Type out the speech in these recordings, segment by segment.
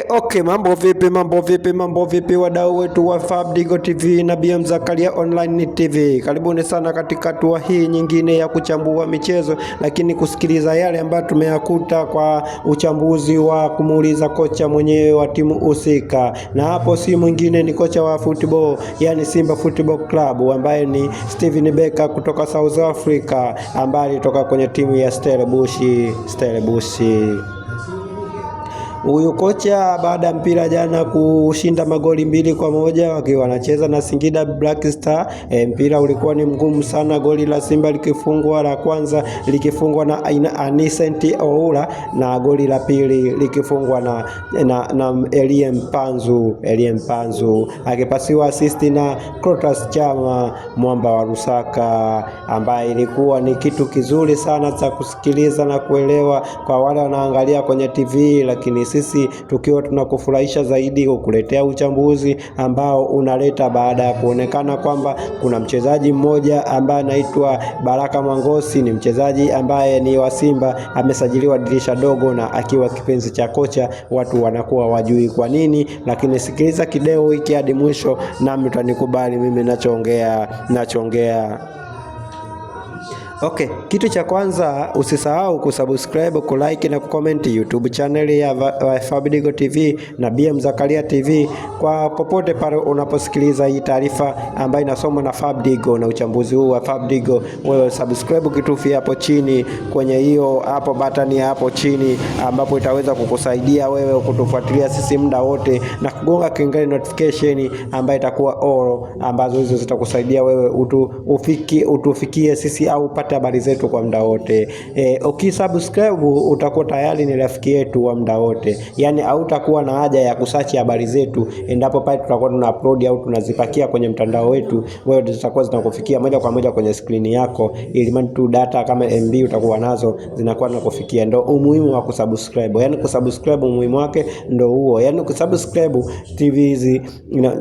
Okay, mambo vipi wadau wetu wa Fabidigo TV na BM Zakaria Online TV. Karibuni sana katika hatua hii nyingine ya kuchambua michezo, lakini kusikiliza yale ambayo tumeyakuta kwa uchambuzi wa kumuuliza kocha mwenyewe wa timu husika. Na hapo si mwingine ni kocha wa football, yani Simba Football Club, ambaye ni Steven Becker kutoka South Africa, ambaye alitoka kwenye timu ya Stellenbosch. Huyu kocha baada ya mpira jana kushinda magoli 2-1 wakiwa wanacheza na Singida Black Star. Mpira ulikuwa ni mgumu sana, goli la Simba likifungwa la kwanza likifungwa na Anicent Oula, na goli la pili likifungwa na Elie Mpanzu akipasiwa assist na Clatous Chama mwamba wa Lusaka, ambaye ilikuwa ni kitu kizuri sana cha kusikiliza na kuelewa kwa wale wanaangalia kwenye TV, lakini sisi tukiwa tunakufurahisha zaidi kukuletea uchambuzi ambao unaleta baada ya kuonekana kwamba kuna mchezaji mmoja ambaye anaitwa Baraka Mwangosi, ni mchezaji ambaye ni wa Simba, amesajiliwa dirisha dogo na akiwa kipenzi cha kocha. Watu wanakuwa wajui kwa nini, lakini sikiliza kideo hiki hadi mwisho nami utanikubali mimi nachoongea. Kitu cha kwanza, usisahau kusubscribe, kulike na kucomment YouTube channel ya Fabidigo TV na BM Zakaria TV kwa popote pale unaposikiliza hii taarifa ambayo inasomwa na Fabidigo na uchambuzi huu wa Fabidigo. Wewe subscribe kitufi hapo chini kwenye hiyo hapo button hapo chini, ambapo itaweza kukusaidia wewe kutufuatilia sisi muda wote, na kugonga kengele notification ambayo itakuwa all, ambazo hizo zitakusaidia wewe utufikie sisi au habari zetu kwa muda wote. Ukisubscribe utakuwa tayari ni rafiki yetu wa muda wote, yani hautakuwa na haja ya kusearch habari zetu endapo pale tutakuwa tuna upload au tunazipakia kwenye mtandao wetu. Wewe zitakuwa zinakufikia moja kwa moja kwenye screen yako, ili mani tu data kama MB utakuwa nazo zinakuwa zinakufikia. Ndio umuhimu wa kusubscribe, yani kusubscribe umuhimu wake ndio huo, yani kusubscribe TV hizi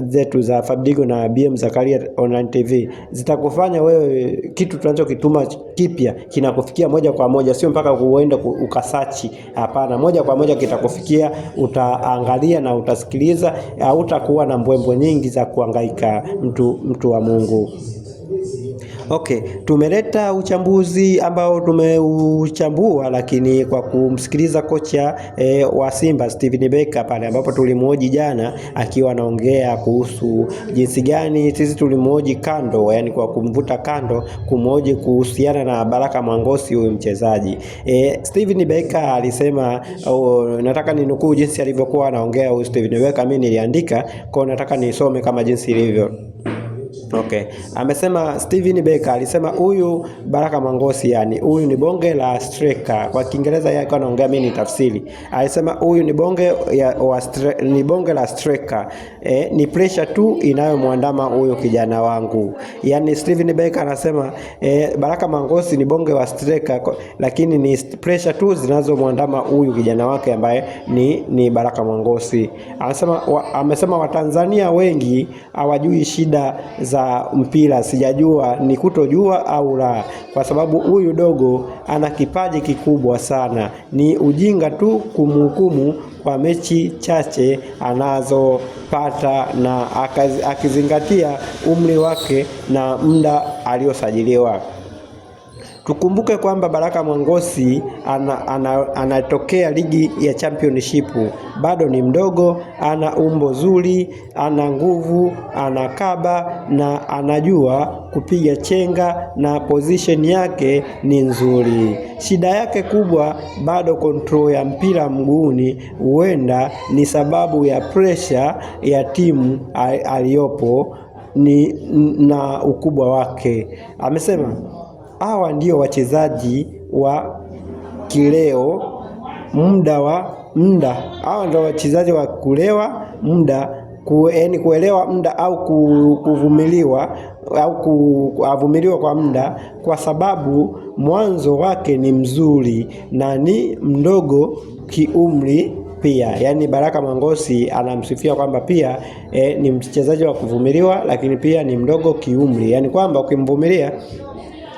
zetu za Fabidigo na BM Zakaria Online TV zitakufanya wewe kitu tunachokituma kipya kinakufikia moja kwa moja, sio mpaka uende ukasachi. Hapana, moja kwa moja kitakufikia, utaangalia na utasikiliza, hautakuwa na mbwembwe nyingi za kuhangaika, mtu wa Mungu. Tumeleta uchambuzi ambao tumeuchambua, lakini kwa kumsikiliza kocha wa Simba Steven Becker pale, ambapo tulimhoji jana akiwa anaongea kuhusu jinsi gani sisi tulimhoji kando, yani kwa kumvuta kando, kumhoji kuhusiana na Baraka Mwangosi huyu mchezaji. Steven Becker alisema, nataka ninukuu jinsi alivyokuwa anaongea huyu Steven Becker, mimi niliandika kwa nataka nisome kama jinsi ilivyo. Amesema Steven Becker alisema huyu Baraka Mwangosi, yani huyu ni bonge la striker. Kwa Kiingereza yake anaongea, mimi ni tafsiri. Alisema huyu ni bonge la striker. Ni pressure tu inayomwandama huyu kijana wangu. Yani Steven Becker anasema Baraka Mwangosi ni bonge wa striker, lakini ni pressure tu zinazomwandama huyu kijana wake ambaye ni Baraka Mwangosi. Amesema Watanzania wengi hawajui shida za mpira, sijajua ni kutojua au la, kwa sababu huyu dogo ana kipaji kikubwa sana. Ni ujinga tu kumhukumu kwa mechi chache anazopata, na akizingatia umri wake na muda aliosajiliwa. Tukumbuke kwamba Baraka Mwangosi anatokea ligi ya championship, bado ni mdogo, ana umbo zuri, ana nguvu, anakaba na anajua kupiga chenga na position yake ni nzuri. Shida yake kubwa bado control ya mpira mguuni, huenda ni sababu ya pressure ya timu aliyopo na ukubwa wake. Amesema hawa ndio wachezaji wa kileo hawa ndio wachezaji wa kulewa muda, kuelewa muda au kuvumiliwa au kuvumiliwa kwa muda, kwa sababu mwanzo wake ni mzuri na ni mdogo kiumri pia. Yani Baraka Mwangosi anamsifia kwamba pia ni mchezaji wa kuvumiliwa, lakini pia ni mdogo kiumri, yani kwamba ukimvumilia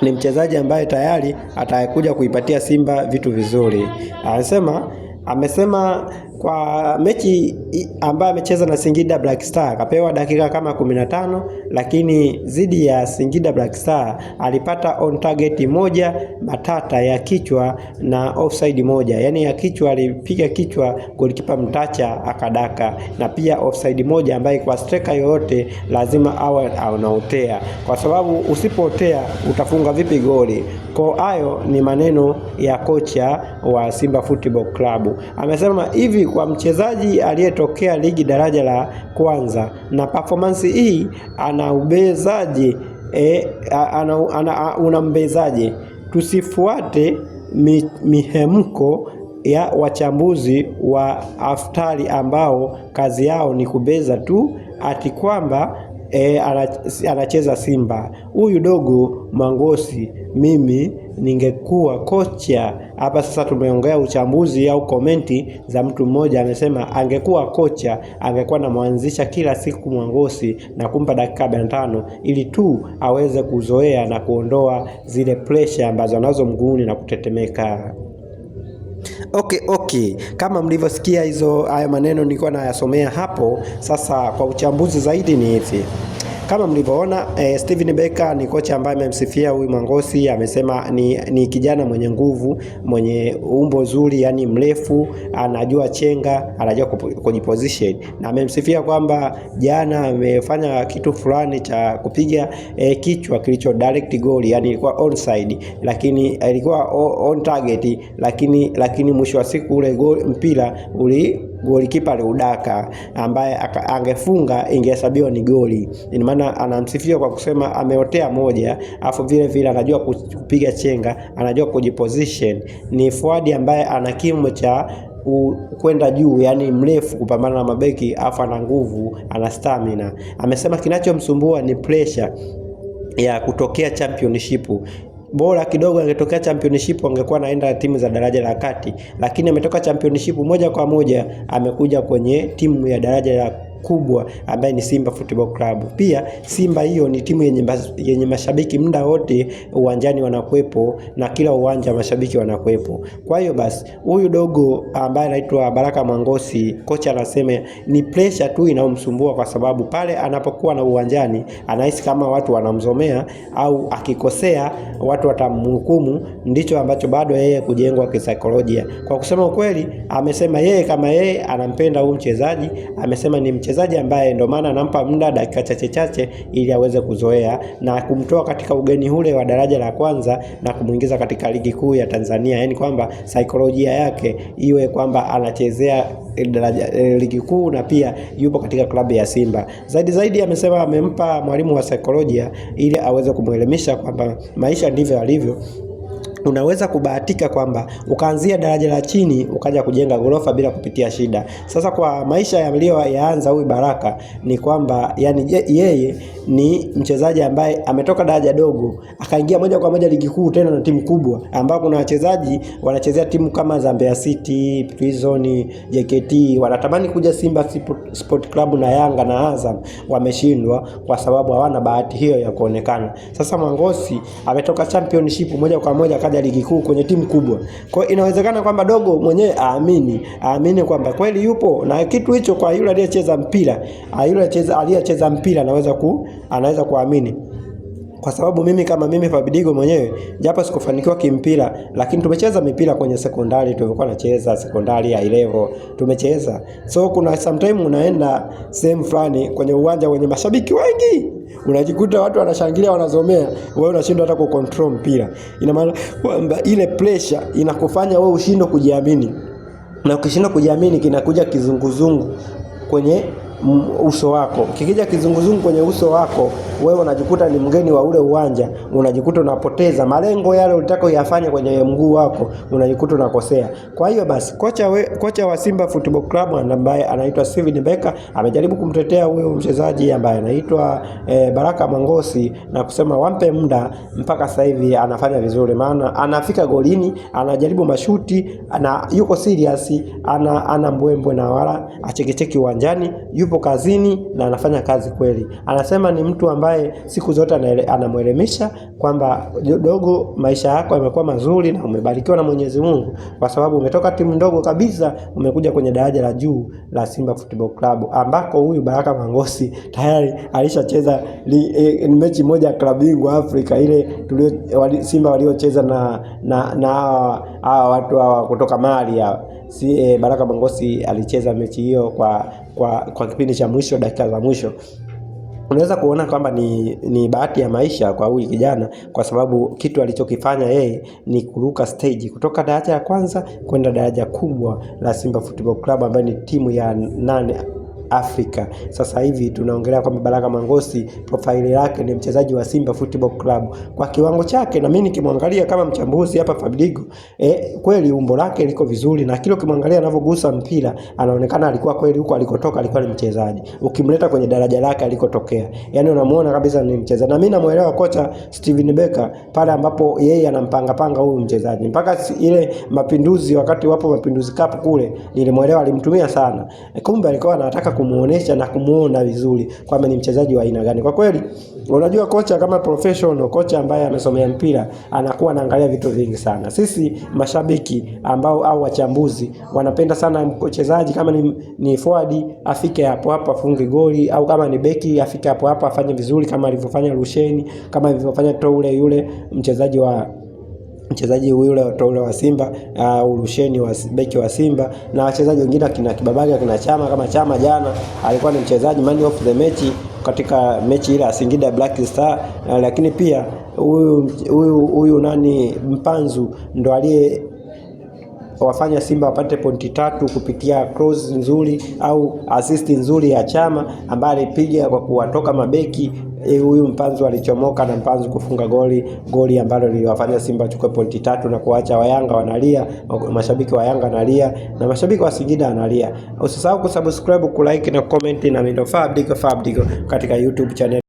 ni mchezaji ambaye tayari atakuja kuipatia Simba vitu vizuri. Anasema amesema kwa mechi ambayo amecheza na Singida Black Star akapewa dakika kama 15, lakini dhidi ya Singida Black Star alipata on target moja matata ya kichwa na offside moja. Yani ya kichwa alipiga kichwa golikipa Mtacha akadaka, na pia offside moja ambaye kwa striker yoyote lazima awe anaotea, kwa sababu usipootea utafunga vipi goli? Kwa hayo ni maneno ya kocha wa Simba Football Club. Amesema hivi, kwa mchezaji aliyetokea ligi daraja la kwanza na performance hii anaubezaje? Unambezaje? Tusifuate mihemko ya wachambuzi wa aftari ambao kazi yao ni kubeza tu ati kwamba anacheza Simba. Huyu dogo Mangosi, mimi ningekuwa kocha hapa sasa. Tumeongea uchambuzi au komenti za mtu mmoja, amesema angekuwa kocha angekuwa namwanzisha kila siku Mangosi na kumpa dakika 45 ili tu aweze kuzoea na kuondoa zile pressure ambazo anazo mguuni na kutetemeka. Okay. Kama mlivyosikia hayo maneno nilikuwa nayasomea hapo. Sasa kwa uchambuzi zaidi ni hivi. Kama mlivyoona, Steven Becker ni kocha ambaye amemsifia huyu Mangosi. Amesema ni kijana mwenye nguvu, mwenye umbo zuri, yani mrefu, anajua chenga, anajua kujiposition, na amemsifia kwamba jana amefanya kitu fulani cha kupiga kichwa kilicho direct goal, yani ilikuwa onside, lakini ilikuwa on target, lakini mwisho wa siku ule mpira golikipa aliudaka, ambaye angefunga ingehesabiwa ni goli. Ina maana anamsifia kwa kusema ameotea moja, afu vile anajua kupiga chenga, anajua kujiposition. Ni forward ambaye ana kimo cha kwenda juu, yani mrefu, kupambana na mabeki, afu ana nguvu, ana stamina. Amesema kinachomsumbua ni pressure ya kutokea championship. Bora kidogo angetokea championship angekuwa naenda timu za daraja la kati, lakini ametoka championship moja kwa moja amekuja kwenye timu ya daraja la kubwa ambaye ni Simba Football Club. Pia Simba hiyo ni timu yenye mashabiki muda wote uwanjani wanakuepo, na kila uwanja mashabiki wanakuepo. Kwa hiyo basi huyu dogo ambaye anaitwa Baraka Mangosi, kocha anasema ni pressure tu inaomsumbua, kwa sababu pale anapokuwa na uwanjani anahisi kama watu wanamzomea, au akikosea watu watamhukumu. Ndicho ambacho bado yeye kujengwa kisaikolojia. Kwa kusema ukweli, amesema yeye kama yeye anampenda huyu mchezaji. Amesema ni mchezaji ambaye ndio maana anampa muda dakika chache ili aweze kuzoea na kumtoa katika ugeni ule wa daraja la kwanza na kumuingiza katika ligi kuu ya Tanzania. Yani kwamba saikolojia yake iwe kwamba anachezea ligi kuu na pia yupo katika klabu ya Simba. Zaidi amesema amempa mwalimu wa saikolojia ili aweze kumuelimisha kwamba maisha ndivyo yalivyo. Unaweza kubahatika kwamba ukaanzia daraja la chini ukaja kujenga gorofa bila kupitia shida. Sasa kwa maisha yaanza huyu Baraka ni kwamba yani yeye ni mchezaji ambaye ametoka daraja dogo akaingia moja kwa moja ligi kuu, tena na timu kubwa, ambapo kuna wachezaji wanachezea timu kama Zambia City, Prison, JKT, wanatamani kuja Simba Sport Club na Yanga na Azam, wameshindwa kwa sababu hawana bahati hiyo ya kuonekana. Sasa Mangosi ametoka championship moja kwa moja kaja ligi kuu kwenye timu kubwa. Kwa inawezekana kwamba dogo mwenyewe aamini kwamba kweli yupo na kitu hicho. Kwa yule aliyecheza mpira, aliyecheza mpira anaweza kuamini. Kwa sababu mimi kama mimi Fabidigo mwenyewe, japo sikufanikiwa kimpira, lakini tumecheza mipira kwenye sekondari, tulikuwa tunacheza sekondari ya level tumecheza. So kuna sometime unaenda sehemu fulani kwenye uwanja wenye mashabiki wengi, unajikuta watu wanashangilia, wanazomea, wewe unashindwa hata kucontrol mpira. Ina maana kwamba ile pressure inakufanya wewe ushindwe kujiamini, na ukishindwa kujiamini kinakuja kizunguzungu kwenye uso wako. Kikija kizunguzungu kwenye uso wako, wewe unajikuta ni mgeni wa ule uwanja, unajikuta unapoteza malengo yale ulitaka uyafanye kwenye mguu wako, unajikuta unakosea. Kwa hiyo basi kocha wa Simba Football Club ambaye anaitwa Steven Becker amejaribu kumtetea huyo mchezaji ambaye anaitwa Baraka Mangosi na kusema wampe muda. Mpaka sasa hivi anafanya vizuri, maana anafika golini, anajaribu mashuti, yuko serious, ana mbwembwe na wala achekecheki uwanjani, yupo yupo kazini na anafanya kazi kweli. Anasema ni mtu ambaye siku zote anamuelimisha kwamba dogo, maisha yako yamekuwa mazuri na umebarikiwa na Mwenyezi Mungu kwa sababu umetoka timu ndogo kabisa umekuja kwenye daraja la juu la Simba Football Club, ambako huyu Baraka Mangosi tayari alishacheza mechi moja ya klabu bingwa Afrika ile Simba waliocheza na watu kutoka Mali hao. Baraka Mangosi alicheza mechi hiyo kwa kipindi cha mwisho, dakika za mwisho. Unaweza kuona kwamba ni bahati ya maisha kwa huyu kijana, kwa sababu kitu alichokifanya yeye ni kuruka stage kutoka daraja la kwanza kwenda daraja kubwa la Simba Football Club ambayo ni timu ya 8 Afrika. Sasa hivi tunaongelea kwamba Baraka Mangosi profile yake ni mchezaji wa Simba Football Club kwa kiwango chake, na mimi nikimwangalia kama mchambuzi hapa Fabidigo, kweli umbo lake liko vizuri, na kile ukimwangalia anavyogusa mpira anaonekana alikuwa kweli huko alikotoka alikuwa ni mchezaji. Ukimleta kwenye daraja lake alikotokea, yani unamuona kabisa ni mchezaji. Na mimi namuelewa kocha Steven Becker pale ambapo yeye anampanga huyu mchezaji. Mpaka ile Mapinduzi, wakati wapo Mapinduzi Cup kule, nilimuelewa alimtumia sana. Kumbe alikuwa anataka kumuonesha na kumuona vizuri kwamba ni mchezaji wa aina gani. Kwa kweli unajua kocha kama professional, kocha ambaye amesomea mpira anakuwa anaangalia vitu vingi sana. Sisi mashabiki au wachambuzi wanapenda sana mchezaji kama ni forward afike hapo hapo afunge goli, au kama ni beki afike hapo hapo afanye vizuri kama alivyofanya Rusheni, kama alivyofanya Toure yule mchezaji yule wa Simba, Rusheni wa beki wa Simba, na wachezaji wengine kina Kibabaga, kina Chama. Kama Chama jana alikuwa ni mchezaji man of the match katika mechi ile ya Singida Black Star, lakini pia huyu nani Mpanzu ndo aliye wafanya Simba wapate pointi 3 kupitia cross nzuri au assist nzuri ya Chama ambaye alipiga kwa kuwatoka mabeki. Huyu Mpanzu alichomoka na Mpanzu kufunga goli ambalo liliwafanya Simba chukue pointi 3 na kuacha Wayanga wanalia, mashabiki wa Yanga wanalia na mashabiki wa Singida wanalia. Usisahau kusubscribe, kulike na comment, na mimi ndo Fabidigo katika YouTube channel.